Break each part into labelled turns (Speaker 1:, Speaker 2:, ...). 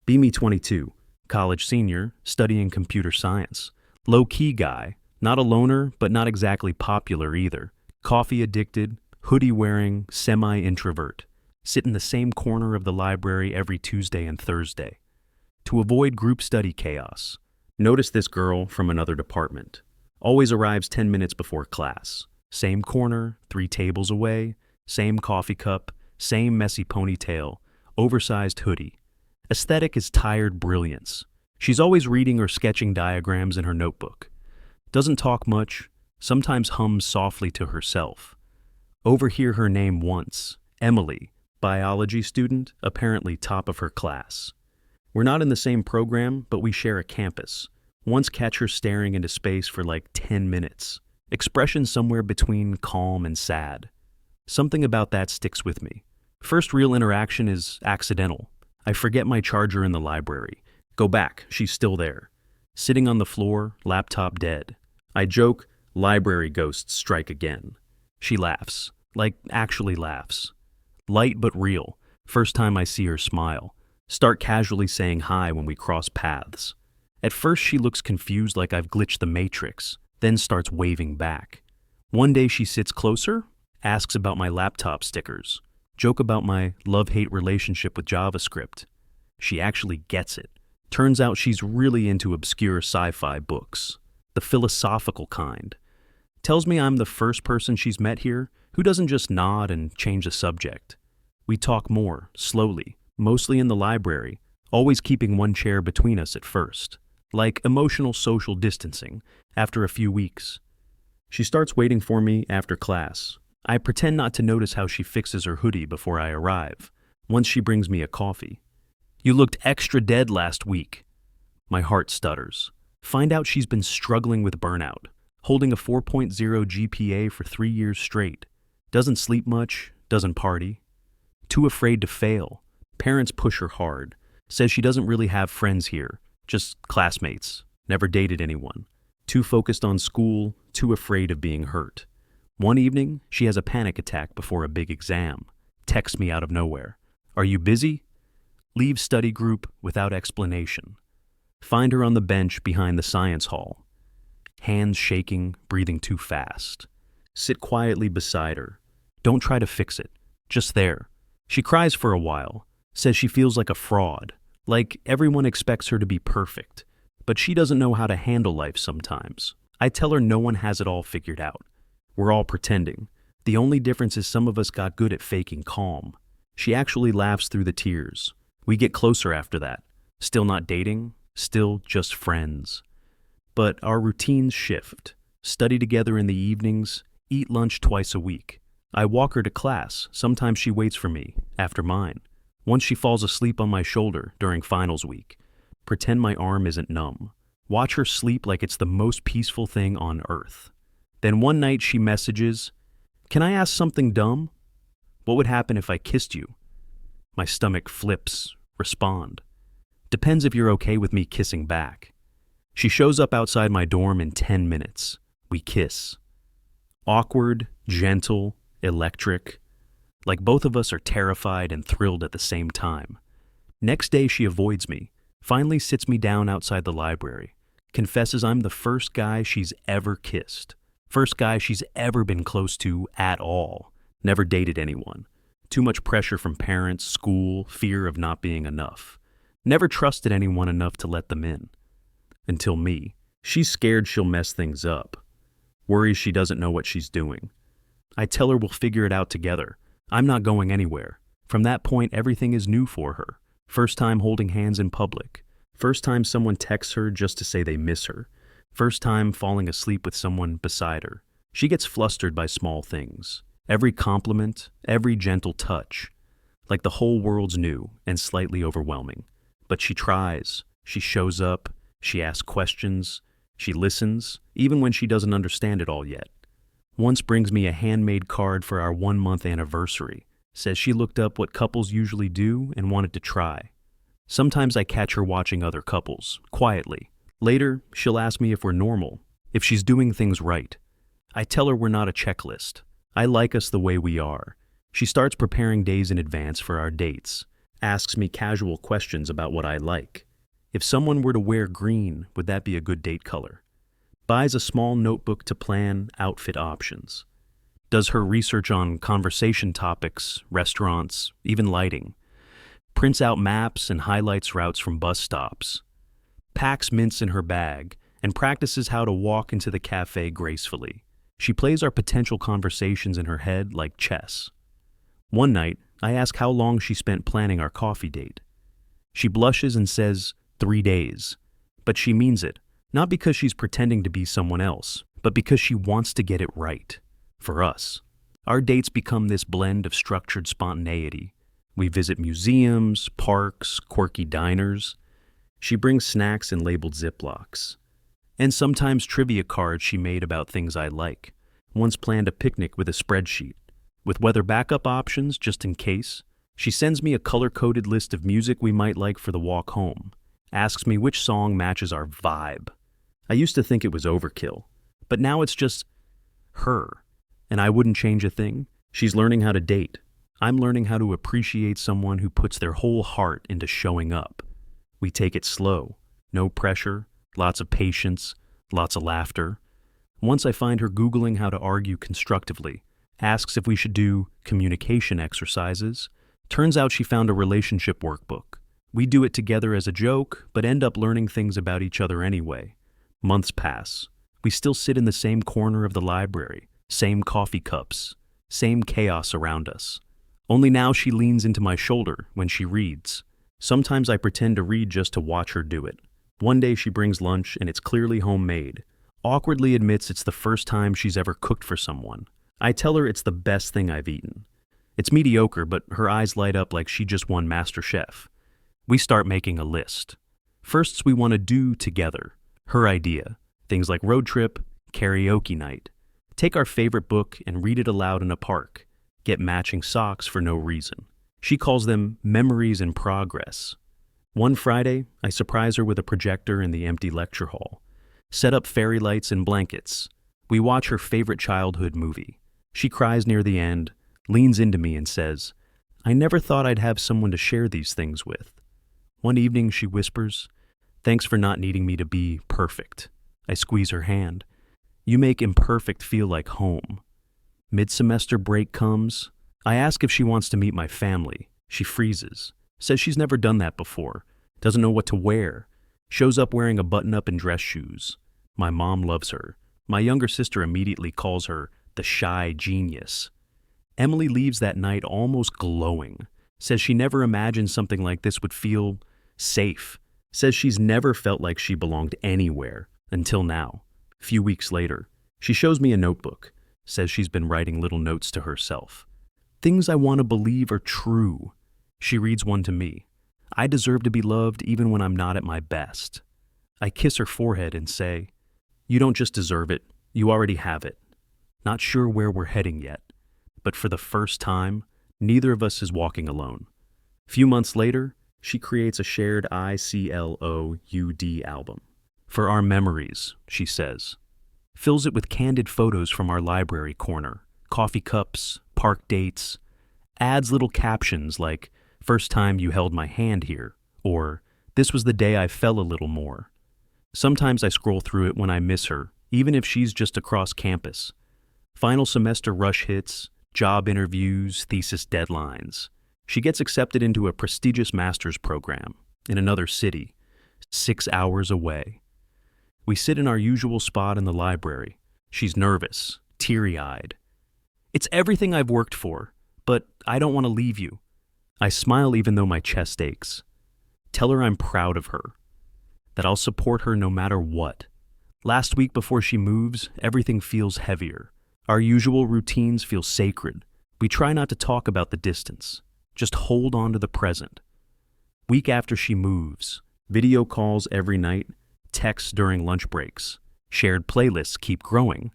Speaker 1: Me 22, college senior, studying computer science. Low-key guy, not a loner, but not exactly popular either. Coffee addicted, hoodie wearing, semi-introvert. Sit in the same corner of the library every Tuesday and Thursday. To avoid group study chaos, notice this girl from another department. Always arrives 10 minutes before class. Same corner, 3 tables away, same coffee cup, same messy ponytail, oversized hoodie. Aesthetic is tired brilliance. She's always reading or sketching diagrams in her notebook. Doesn't talk much, sometimes hums softly to herself. Overhear her name once, Emily, biology student, apparently top of her class. We're not in the same program, but we share a campus. Once catch her staring into space for like 10 minutes. Expression somewhere between calm and sad. Something about that sticks with me. First real interaction is accidental. I forget my charger in the library. Go back, she's still there. Sitting on the floor, laptop dead. I joke, library ghosts strike again. She laughs, like actually laughs. Light but real, first time I see her smile. Start casually saying hi when we cross paths. At first she looks confused like I've glitched the matrix, then starts waving back. One day she sits closer, asks about my laptop stickers, joke about my love-hate relationship with JavaScript. She actually gets it. Turns out she's really into obscure sci-fi books, the philosophical kind. Tells me I'm the first person she's met here who doesn't just nod and change the subject. We talk more, slowly, mostly in the library, always keeping one chair between us at first, like emotional social distancing after a few weeks. She starts waiting for me after class. I pretend not to notice how she fixes her hoodie before I arrive, once she brings me a coffee. You looked extra dead last week. My heart stutters. Find out she's been struggling with burnout, holding a 4.0 GPA for 3 years straight. Doesn't sleep much, doesn't party. Too afraid to fail. Parents push her hard. Says she doesn't really have friends here, just classmates. Never dated anyone. Too focused on school, too afraid of being hurt. One evening, she has a panic attack before a big exam. Texts me out of nowhere. Are you busy? Leave study group without explanation. Find her on the bench behind the science hall. Hands shaking, breathing too fast. Sit quietly beside her. Don't try to fix it. Just there. She cries for a while. Says she feels like a fraud. Like everyone expects her to be perfect. But she doesn't know how to handle life sometimes. I tell her no one has it all figured out. We're all pretending. The only difference is some of us got good at faking calm. She actually laughs through the tears. We get closer after that. Still not dating, still just friends. But our routines shift. Study together in the evenings, eat lunch twice a week. I walk her to class. Sometimes she waits for me, after mine. Once she falls asleep on my shoulder during finals week. Pretend my arm isn't numb. Watch her sleep like it's the most peaceful thing on earth. Then one night she messages, "Can I ask something dumb? What would happen if I kissed you?" My stomach flips. Respond. Depends if you're okay with me kissing back. She shows up outside my dorm in 10 minutes. We kiss. Awkward, gentle, electric. Like both of us are terrified and thrilled at the same time. Next day she avoids me. Finally sits me down outside the library. Confesses I'm the first guy she's ever kissed. First guy she's ever been close to at all. Never dated anyone. Too much pressure from parents, school, fear of not being enough. Never trusted anyone enough to let them in. Until me. She's scared she'll mess things up. Worries she doesn't know what she's doing. I tell her we'll figure it out together. I'm not going anywhere. From that point, everything is new for her. First time holding hands in public. First time someone texts her just to say they miss her. First time falling asleep with someone beside her. She gets flustered by small things. Every compliment, every gentle touch. Like the whole world's new and slightly overwhelming. But she tries. She shows up. She asks questions. She listens, even when she doesn't understand it all yet. Once brings me a handmade card for our 1-month anniversary. Says she looked up what couples usually do and wanted to try. Sometimes I catch her watching other couples, quietly. Later, she'll ask me if we're normal, if she's doing things right. I tell her we're not a checklist. I like us the way we are. She starts preparing days in advance for our dates. asks me casual questions about what I like. If someone were to wear green, would that be a good date color? Buys a small notebook to plan outfit options. Does her research on conversation topics, restaurants, even lighting. Prints out maps and highlights routes from bus stops. Packs mints in her bag and practices how to walk into the cafe gracefully. She plays our potential conversations in her head like chess. One night, I ask how long she spent planning our coffee date. She blushes and says 3 days, but she means it, not because she's pretending to be someone else, but because she wants to get it right. For us, our dates become this blend of structured spontaneity. We visit museums, parks, quirky diners. She brings snacks in labeled Ziplocs. And sometimes trivia cards she made about things I like. Once planned a picnic with a spreadsheet, with weather backup options just in case. She sends me a color-coded list of music we might like for the walk home. Asks me which song matches our vibe. I used to think it was overkill, but now it's just her. And I wouldn't change a thing. She's learning how to date. I'm learning how to appreciate someone who puts their whole heart into showing up. We take it slow. No pressure, lots of patience, lots of laughter. Once I find her Googling how to argue constructively, asks if we should do communication exercises. Turns out she found a relationship workbook. We do it together as a joke, but end up learning things about each other anyway. Months pass. We still sit in the same corner of the library, same coffee cups, same chaos around us. Only now she leans into my shoulder when she reads. Sometimes I pretend to read just to watch her do it. One day she brings lunch and it's clearly homemade. Awkwardly admits it's the first time she's ever cooked for someone. I tell her it's the best thing I've eaten. It's mediocre, but her eyes light up like she just won MasterChef. We start making a list. Firsts we want to do together. Her idea. Things like road trip, karaoke night. Take our favorite book and read it aloud in a park. Get matching socks for no reason. She calls them memories in progress. One Friday, I surprise her with a projector in the empty lecture hall. Set up fairy lights and blankets. We watch her favorite childhood movie. She cries near the end, leans into me and says, "I never thought I'd have someone to share these things with." One evening she whispers, "Thanks for not needing me to be perfect." I squeeze her hand. "You make imperfect feel like home." Mid-semester break comes. I ask if she wants to meet my family. She freezes. Says she's never done that before. Doesn't know what to wear. Shows up wearing a button-up and dress shoes. My mom loves her. My younger sister immediately calls her the shy genius. Emily leaves that night almost glowing. Says she never imagined something like this would feel safe. Says she's never felt like she belonged anywhere until now. A few weeks later, she shows me a notebook. Says she's been writing little notes to herself. Things I want to believe are true. She reads one to me. I deserve to be loved even when I'm not at my best. I kiss her forehead and say, "You don't just deserve it, you already have it." Not sure where we're heading yet, but for the first time, neither of us is walking alone. A few months later, she creates a shared ICLOUD album. For our memories, she says. Fills it with candid photos from our library corner, coffee cups, park dates, adds little captions like, "First time you held my hand here," or "This was the day I fell a little more." Sometimes I scroll through it when I miss her, even if she's just across campus. Final semester rush hits, job interviews, thesis deadlines. She gets accepted into a prestigious master's program in another city, 6 hours away. We sit in our usual spot in the library. She's nervous, teary-eyed. "It's everything I've worked for, but I don't want to leave you." I smile even though my chest aches. Tell her I'm proud of her, that I'll support her no matter what. Last week before she moves, everything feels heavier. Our usual routines feel sacred. We try not to talk about the distance, just hold on to the present. Week after she moves, video calls every night, texts during lunch breaks, shared playlists keep growing,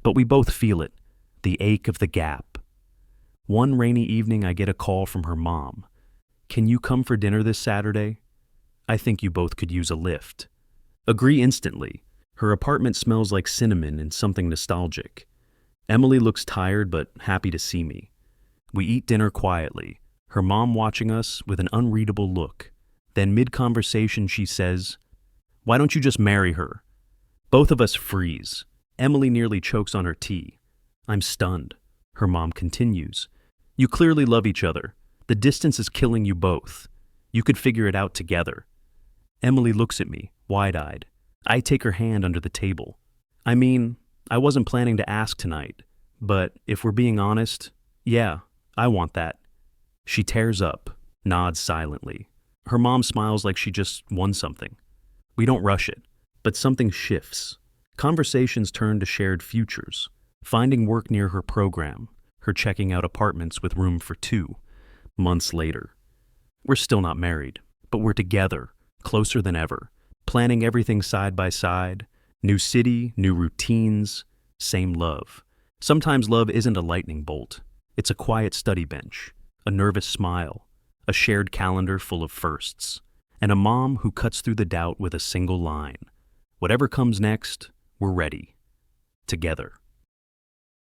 Speaker 1: but we both feel it, the ache of the gap. One rainy evening I get a call from her mom. "Can you come for dinner this Saturday? I think you both could use a lift." Agree instantly. Her apartment smells like cinnamon and something nostalgic. Emily looks tired but happy to see me. We eat dinner quietly. her mom watching us with an unreadable look. Then mid-conversation she says, "Why don't you just marry her?" Both of us freeze. Emily nearly chokes on her tea. I'm stunned. Her mom continues, "You clearly love each other. The distance is killing you both. You could figure it out together." Emily looks at me, wide-eyed. I take her hand under the table. I mean, I wasn't planning to ask tonight, but if we're being honest, yeah, I want that. She tears up, nods silently. Her mom smiles like she just won something. We don't rush it, but something shifts. Conversations turn to shared futures, finding work near her program, her checking out apartments with room for two. Months later. We're still not married, but we're together, closer than ever, planning everything side by side. New city, new routines, same love. Sometimes love isn't a lightning bolt. It's a quiet study bench, a nervous smile, a shared calendar full of firsts, and a mom who cuts through the doubt with a single line. Whatever comes next, we're ready. Together.